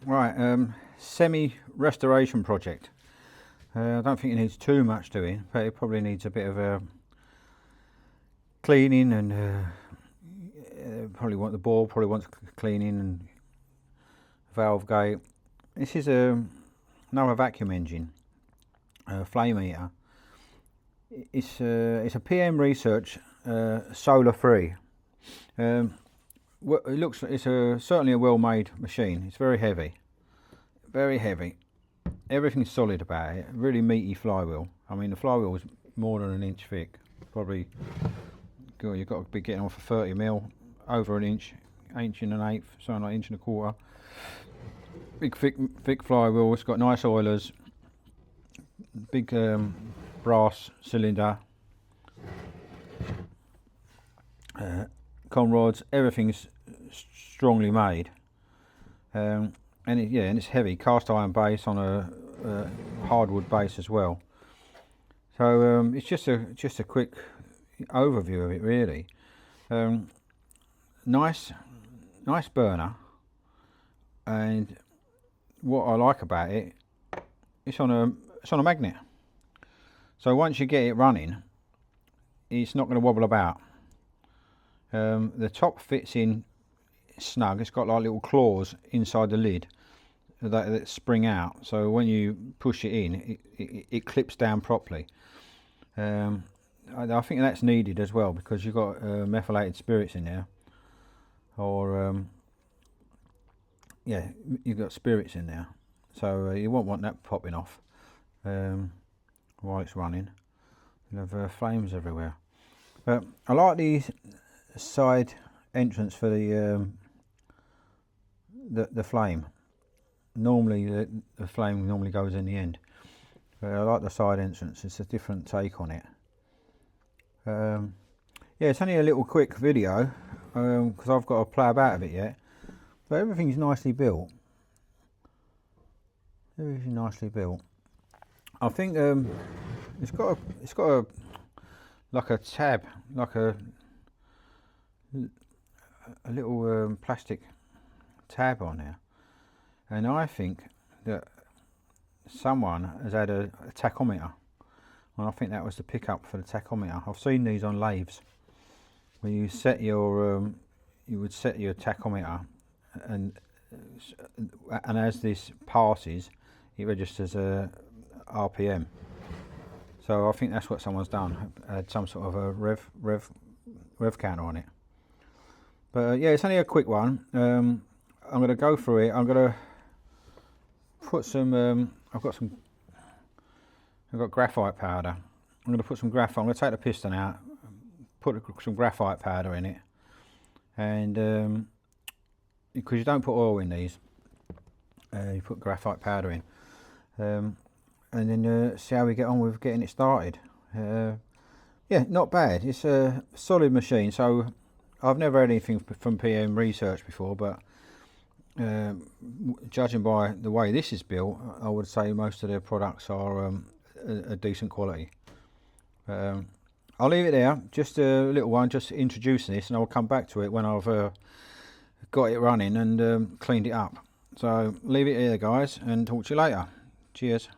Right, semi-restoration project. I don't think it needs too much doing, but it probably needs a bit of a cleaning, and the bore probably wants cleaning, and valve gate. This is another vacuum engine, flame eater. It's a PM Research solar free. It looks, it's certainly a well-made machine. It's very heavy, very heavy. Everything's solid about it. Really meaty flywheel. I mean, the flywheel is more than an inch thick. Probably, you've got to be getting on for 30 mil, over an inch and an eighth, something like inch and a quarter. Big thick flywheel. It's got nice oilers. Big brass cylinder. Conrods. Everything's strongly made. And it's heavy, cast iron base on a hardwood base as well. So it's just a quick overview of it, really. Nice burner, and what I like about it, it's on a magnet. So once you get it running, it's not going to wobble about. The top fits in snug. It's got like little claws inside the lid that spring out, so when you push it in, it clips down properly. I think that's needed as well, because you've got methylated spirits in there, or you've got spirits in there, so you won't want that popping off while it's running. You'll have flames everywhere. But I like the side entrance for the flame. Normally the flame normally goes in the end, but I like the side entrance. It's a different take on it. Yeah, it's only a little quick video because I've got to play about with it yet, but everything's nicely built. Everything's nicely built. I think it's got a like a tab, like a little plastic tab on there, and I think that someone has had a tachometer, and I think that was the pickup for the tachometer. I've seen these on lathes where you set your you would set your tachometer, and as this passes, it registers a RPM. So I think that's what someone's done, had some sort of a rev counter on it. But yeah, it's only a quick one. I'm going to go through it. I'm going to put some, I've got graphite powder. I'm going to put some graphite, I'm going to take the piston out, put some graphite powder in it, and because you don't put oil in these, you put graphite powder in, and then see how we get on with getting it started. Yeah, not bad. It's a solid machine. So I've never had anything from PM Research before, but judging by the way this is built, I would say most of their products are a decent quality. I'll leave it there, just a little one, just introducing this, and I'll come back to it when I've got it running and cleaned it up. So leave it here, guys, and talk to you later. Cheers.